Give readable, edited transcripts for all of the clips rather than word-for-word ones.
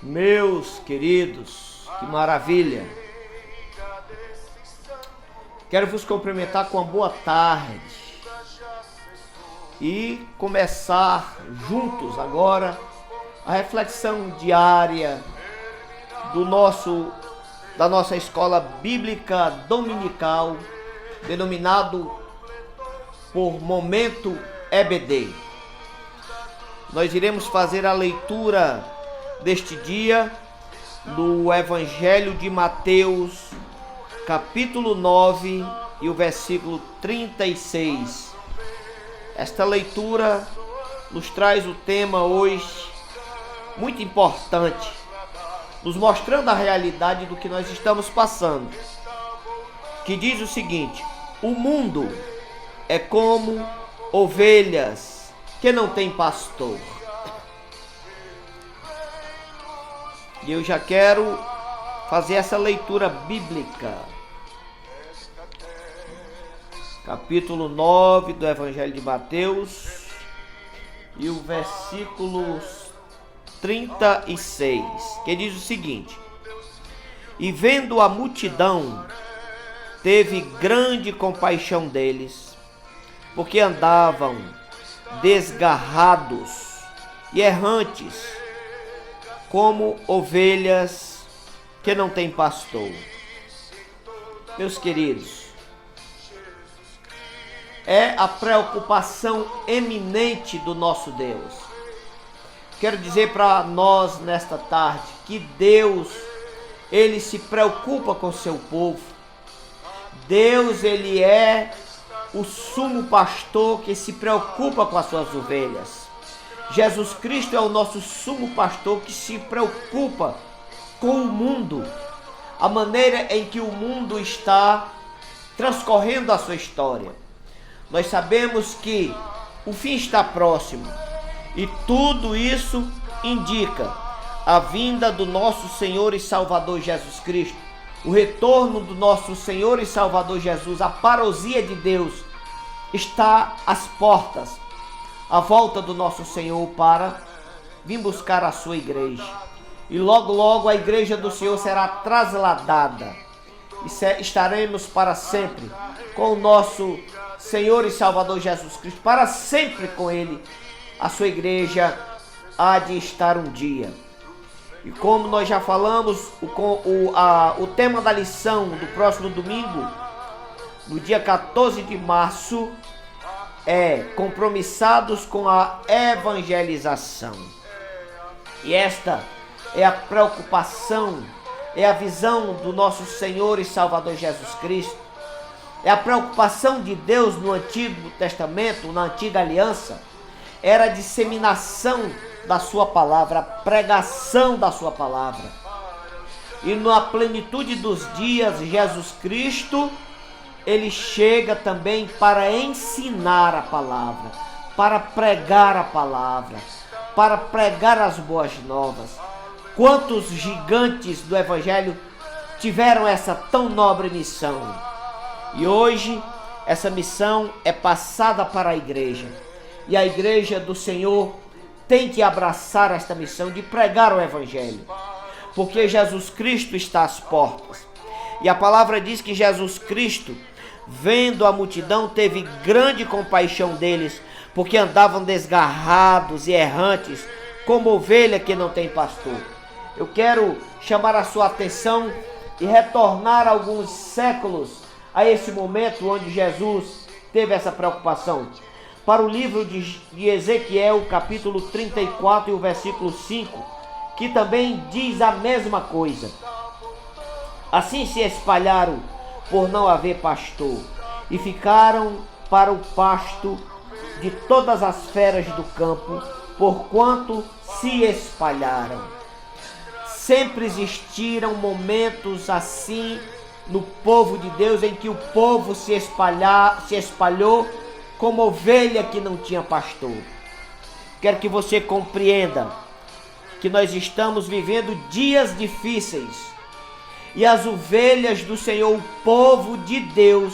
Meus queridos, que maravilha! Quero vos cumprimentar com uma boa tarde e começar juntos agora a reflexão diária da nossa escola bíblica dominical, denominado por Momento EBD. Nós iremos fazer a leitura deste dia do Evangelho de Mateus, capítulo 9 e o versículo 36. Esta leitura nos traz o tema hoje muito importante, nos mostrando a realidade do que nós estamos passando, que diz o seguinte: o mundo é como ovelhas que não têm pastor. E eu já quero fazer essa leitura bíblica. Capítulo 9 do Evangelho de Mateus e o versículo 36, que diz o seguinte: e vendo a multidão, teve grande compaixão deles, porque andavam desgarrados e errantes, como ovelhas que não têm pastor. Meus queridos, é a preocupação eminente do nosso Deus. Quero dizer para nós nesta tarde que Deus, Ele se preocupa com o seu povo. Deus, Ele é o sumo pastor que se preocupa com as suas ovelhas. Jesus Cristo é o nosso sumo pastor que se preocupa com o mundo, a maneira em que o mundo está transcorrendo a sua história. Nós sabemos que o fim está próximo e tudo isso indica a vinda do nosso Senhor e Salvador Jesus Cristo, o retorno do nosso Senhor e Salvador Jesus, a parousia de Deus está às portas, a volta do nosso Senhor para vir buscar a sua igreja. E logo, logo a igreja do Senhor será trasladada e estaremos para sempre com o nosso Senhor e Salvador Jesus Cristo, para sempre com Ele. A sua igreja há de estar um dia. E como nós já falamos, o tema da lição do próximo domingo, no dia 14 de março, é compromissados com a evangelização. E esta é a preocupação, é a visão do nosso Senhor e Salvador Jesus Cristo. É a preocupação de Deus no Antigo Testamento, na Antiga Aliança, era a disseminação da sua palavra, a pregação da sua palavra. E na plenitude dos dias, Jesus Cristo, Ele chega também para ensinar a palavra, para pregar a palavra, para pregar as boas novas. Quantos gigantes do Evangelho tiveram essa tão nobre missão? E hoje essa missão é passada para a igreja. E a igreja do Senhor tem que abraçar esta missão de pregar o Evangelho, porque Jesus Cristo está às portas. E a palavra diz que Jesus Cristo, vendo a multidão, teve grande compaixão deles, porque andavam desgarrados e errantes, como ovelha que não tem pastor. Eu quero chamar a sua atenção e retornar alguns séculos a esse momento onde Jesus teve essa preocupação. Para o livro de Ezequiel, capítulo 34 e o versículo 5, que também diz a mesma coisa. Assim se espalharam por não haver pastor, e ficaram para o pasto de todas as feras do campo, porquanto se espalharam. Sempre existiram momentos assim no povo de Deus, em que o povo se espalhou como ovelha que não tinha pastor. Quero que você compreenda que nós estamos vivendo dias difíceis, e as ovelhas do Senhor, o povo de Deus,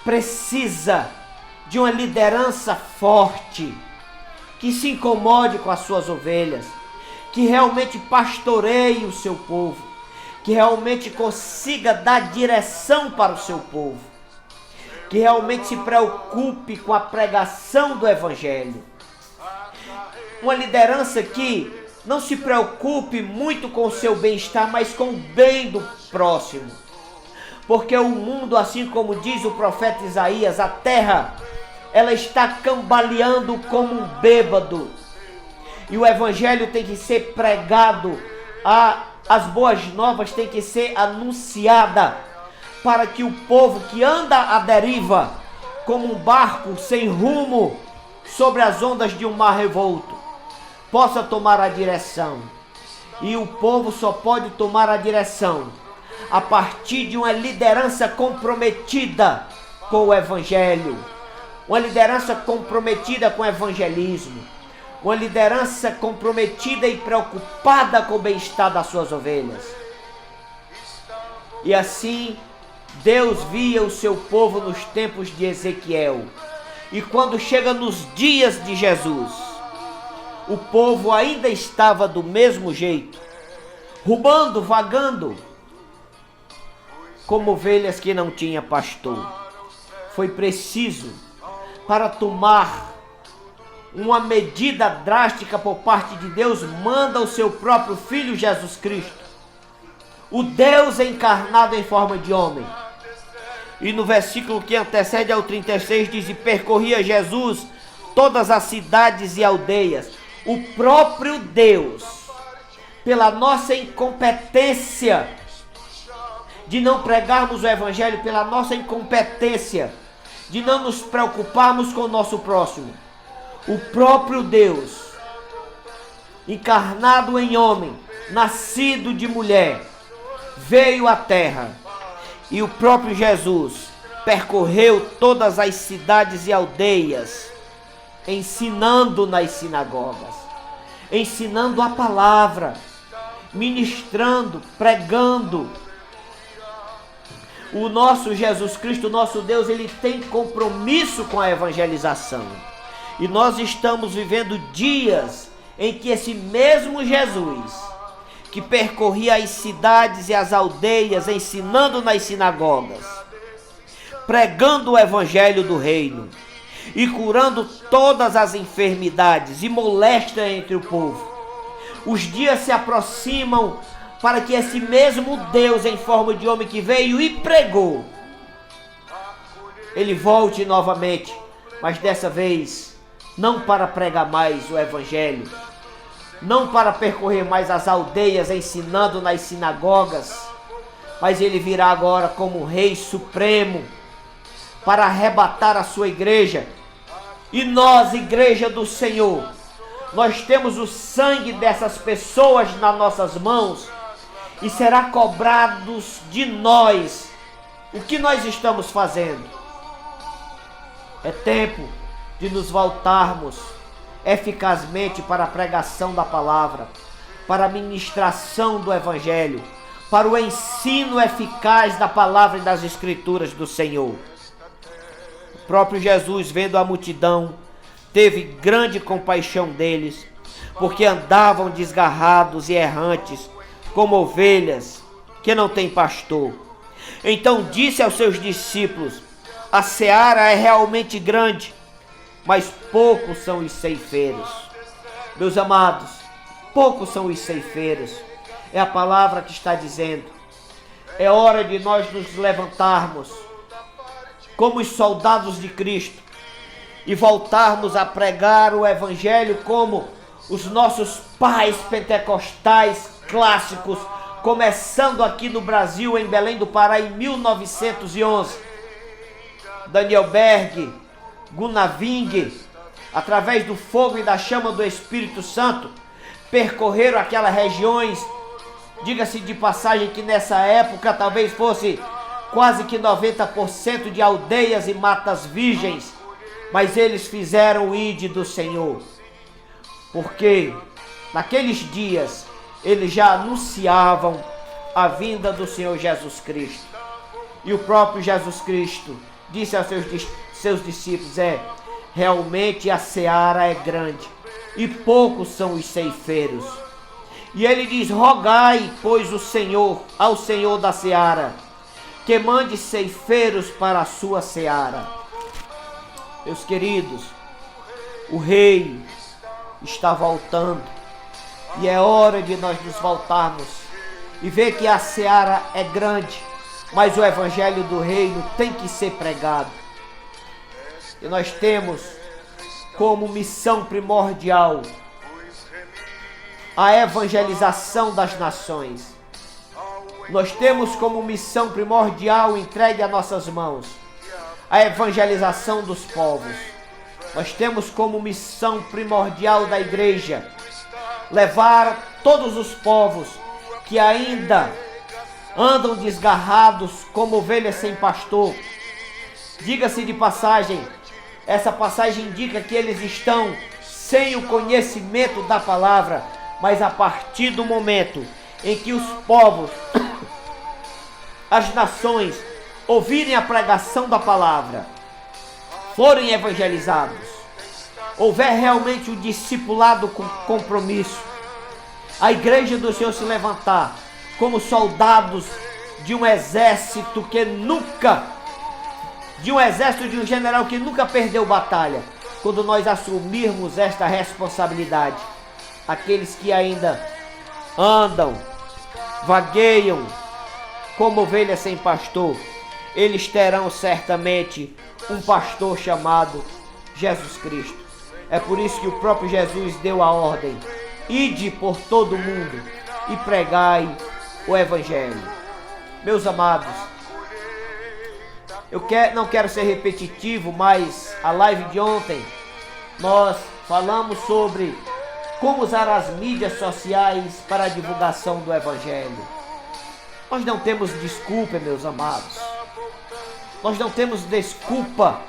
precisa de uma liderança forte, que se incomode com as suas ovelhas, que realmente pastoreie o seu povo, que realmente consiga dar direção para o seu povo, que realmente se preocupe com a pregação do Evangelho. Uma liderança que não se preocupe muito com o seu bem-estar, mas com o bem do próximo. Porque o mundo, assim como diz o profeta Isaías, a terra, ela está cambaleando como um bêbado. E o Evangelho tem que ser pregado, as boas novas têm que ser anunciada, para que o povo que anda à deriva, como um barco sem rumo, sobre as ondas de um mar revolto, possa tomar a direção. E o povo só pode tomar a direção a partir de uma liderança comprometida com o Evangelho, uma liderança comprometida com o evangelismo, uma liderança comprometida e preocupada com o bem-estar das suas ovelhas. E assim, Deus via o seu povo nos tempos de Ezequiel. E quando chega nos dias de Jesus, o povo ainda estava do mesmo jeito, roubando, vagando, como ovelhas que não tinha pastor. Foi preciso, para tomar uma medida drástica por parte de Deus, manda o seu próprio Filho Jesus Cristo, o Deus encarnado em forma de homem. E no versículo que antecede ao 36 diz: e percorria Jesus todas as cidades e aldeias. O próprio Deus, pela nossa incompetência de não pregarmos o Evangelho, pela nossa incompetência de não nos preocuparmos com o nosso próximo, o próprio Deus, encarnado em homem, nascido de mulher, veio à terra, e o próprio Jesus percorreu todas as cidades e aldeias, ensinando nas sinagogas, ensinando a palavra, ministrando, pregando. O nosso Jesus Cristo, nosso Deus, ele tem compromisso com a evangelização. E nós estamos vivendo dias em que esse mesmo Jesus, que percorria as cidades e as aldeias, ensinando nas sinagogas, pregando o evangelho do reino e curando todas as enfermidades e moléstia entre o povo, os dias se aproximam para que esse mesmo Deus em forma de homem que veio e pregou, ele volte novamente, mas dessa vez não para pregar mais o evangelho, não para percorrer mais as aldeias ensinando nas sinagogas, mas ele virá agora como Rei Supremo para arrebatar a sua igreja. E nós, igreja do Senhor, nós temos o sangue dessas pessoas nas nossas mãos, e será cobrados de nós o que nós estamos fazendo. É tempo de nos voltarmos eficazmente para a pregação da palavra, para a ministração do evangelho, para o ensino eficaz da palavra e das escrituras do Senhor. O próprio Jesus, vendo a multidão, teve grande compaixão deles, porque andavam desgarrados e errantes, como ovelhas que não têm pastor. Então disse aos seus discípulos: a seara é realmente grande, mas poucos são os ceifeiros. Meus amados, poucos são os ceifeiros. É a palavra que está dizendo. É hora de nós nos levantarmos como os soldados de Cristo e voltarmos a pregar o evangelho como os nossos pais pentecostais clássicos, começando aqui no Brasil, em Belém do Pará, em 1911. Daniel Berg, Gunaving, através do fogo e da chama do Espírito Santo, percorreram aquelas regiões. Diga-se de passagem que nessa época talvez fosse quase que 90% de aldeias e matas virgens, mas eles fizeram o ID do Senhor, porque naqueles dias eles já anunciavam a vinda do Senhor Jesus Cristo. E o próprio Jesus Cristo disse aos seus seus discípulos: realmente a seara é grande e poucos são os ceifeiros. E ele diz: rogai, pois, ao Senhor da seara, que mande ceifeiros para a sua seara. Meus queridos, o rei está voltando, e é hora de nós nos voltarmos e ver que a seara é grande, mas o evangelho do reino tem que ser pregado. E nós temos como missão primordial a evangelização das nações. Nós temos como missão primordial entregue a nossas mãos a evangelização dos povos. Nós temos como missão primordial da igreja levar todos os povos que ainda andam desgarrados como ovelhas sem pastor. Diga-se de passagem, essa passagem indica que eles estão sem o conhecimento da palavra, mas a partir do momento em que os povos, as nações, ouvirem a pregação da palavra, forem evangelizados, houver realmente o discipulado com compromisso, a igreja do Senhor se levantar como soldados de um exército de um general que nunca perdeu batalha. Quando nós assumirmos esta responsabilidade, aqueles que ainda andam, vagueiam como ovelhas sem pastor, eles terão certamente um pastor chamado Jesus Cristo. É por isso que o próprio Jesus deu a ordem: ide por todo o mundo e pregai o evangelho. Meus amados, não quero ser repetitivo, mas a live de ontem nós falamos sobre como usar as mídias sociais para a divulgação do evangelho. Nós não temos desculpa, meus amados. Nós não temos desculpa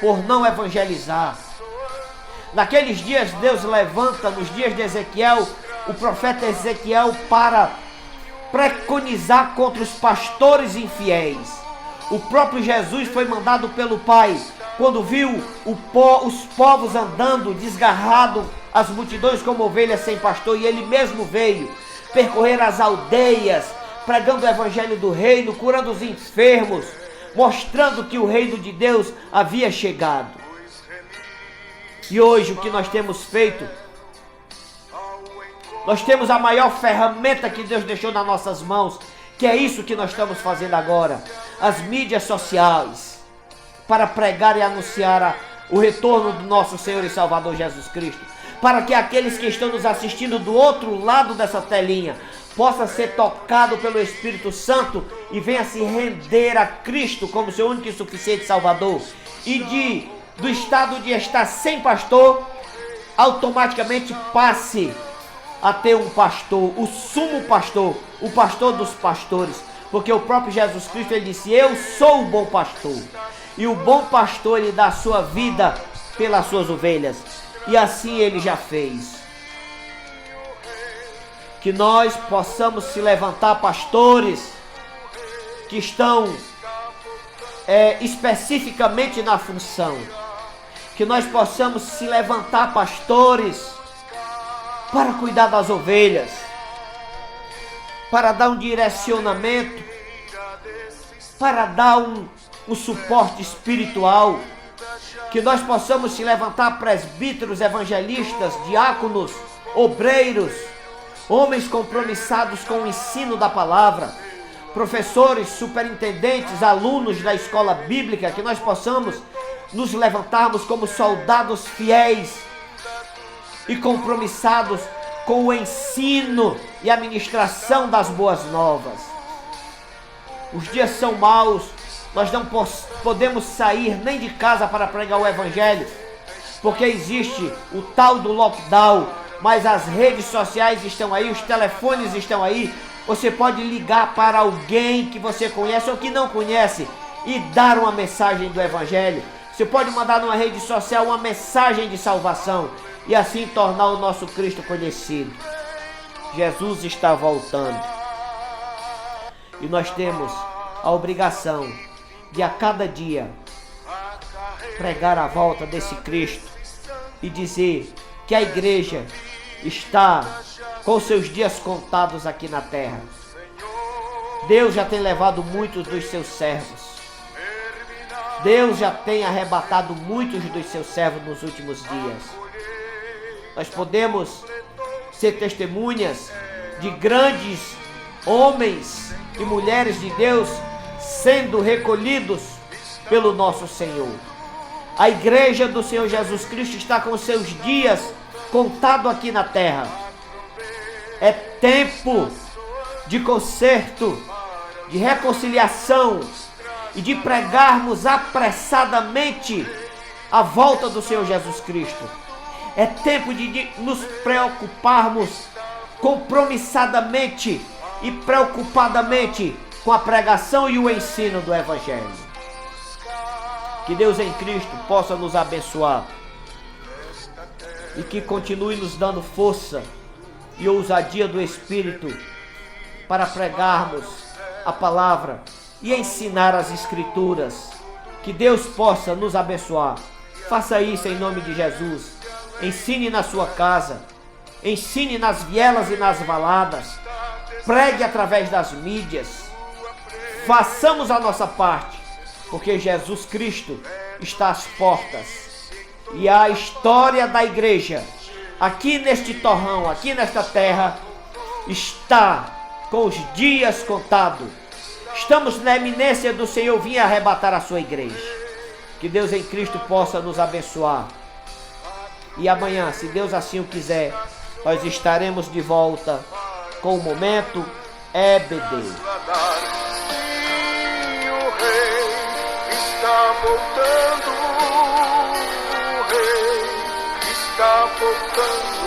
por não evangelizar. Naqueles dias, Deus levanta, nos dias de Ezequiel, o profeta Ezequiel para preconizar contra os pastores infiéis. O próprio Jesus foi mandado pelo Pai, quando viu os povos andando desgarrado, as multidões como ovelhas sem pastor, e ele mesmo veio percorrer as aldeias, pregando o evangelho do reino, curando os enfermos, mostrando que o reino de Deus havia chegado. E hoje o que nós temos feito? Nós temos a maior ferramenta que Deus deixou nas nossas mãos, que é isso que nós estamos fazendo agora, as mídias sociais, para pregar e anunciar o retorno do nosso Senhor e Salvador Jesus Cristo, para que aqueles que estão nos assistindo do outro lado dessa telinha possa ser tocado pelo Espírito Santo e venha se render a Cristo como seu único e suficiente Salvador, e do estado de estar sem pastor, automaticamente passe a ter um pastor, o sumo pastor, o pastor dos pastores, porque o próprio Jesus Cristo, ele disse: eu sou o bom pastor, e o bom pastor, ele dá a sua vida pelas suas ovelhas, e assim ele já fez. Que nós possamos se levantar pastores que estão especificamente na função, que nós possamos se levantar pastores para cuidar das ovelhas, para dar um direcionamento, para dar um suporte espiritual, que nós possamos se levantar presbíteros, evangelistas, diáconos, obreiros, homens compromissados com o ensino da palavra, professores, superintendentes, alunos da escola bíblica, que nós possamos nos levantarmos como soldados fiéis e compromissados com o ensino e a ministração das boas novas. Os dias são maus, nós não podemos sair nem de casa para pregar o evangelho, porque existe o tal do lockdown, mas as redes sociais estão aí, os telefones estão aí, você pode ligar para alguém que você conhece ou que não conhece e dar uma mensagem do evangelho. Você pode mandar numa rede social uma mensagem de salvação e assim tornar o nosso Cristo conhecido. Jesus está voltando e nós temos a obrigação de a cada dia pregar a volta desse Cristo e dizer que a igreja está com seus dias contados aqui na terra. Deus já tem levado muitos dos seus servos. Deus já tem arrebatado muitos dos seus servos nos últimos dias. Nós podemos ser testemunhas de grandes homens e mulheres de Deus sendo recolhidos pelo nosso Senhor. A igreja do Senhor Jesus Cristo está com seus dias contados aqui na terra. É tempo de conserto, de reconciliação e de pregarmos apressadamente a volta do Senhor Jesus Cristo. É tempo de nos preocuparmos compromissadamente e preocupadamente com a pregação e o ensino do Evangelho. Que Deus em Cristo possa nos abençoar e que continue nos dando força e ousadia do Espírito para pregarmos a palavra e ensinar as Escrituras. Que Deus possa nos abençoar. Faça isso em nome de Jesus. Ensine na sua casa, ensine nas vielas e nas baladas, pregue através das mídias. Façamos a nossa parte, porque Jesus Cristo está às portas. E a história da igreja, aqui neste torrão, aqui nesta terra, está com os dias contados. Estamos na eminência do Senhor vir arrebatar a sua igreja. Que Deus em Cristo possa nos abençoar. E amanhã, se Deus assim o quiser, nós estaremos de volta com o Momento EBD. O rei está voltando, o rei está voltando.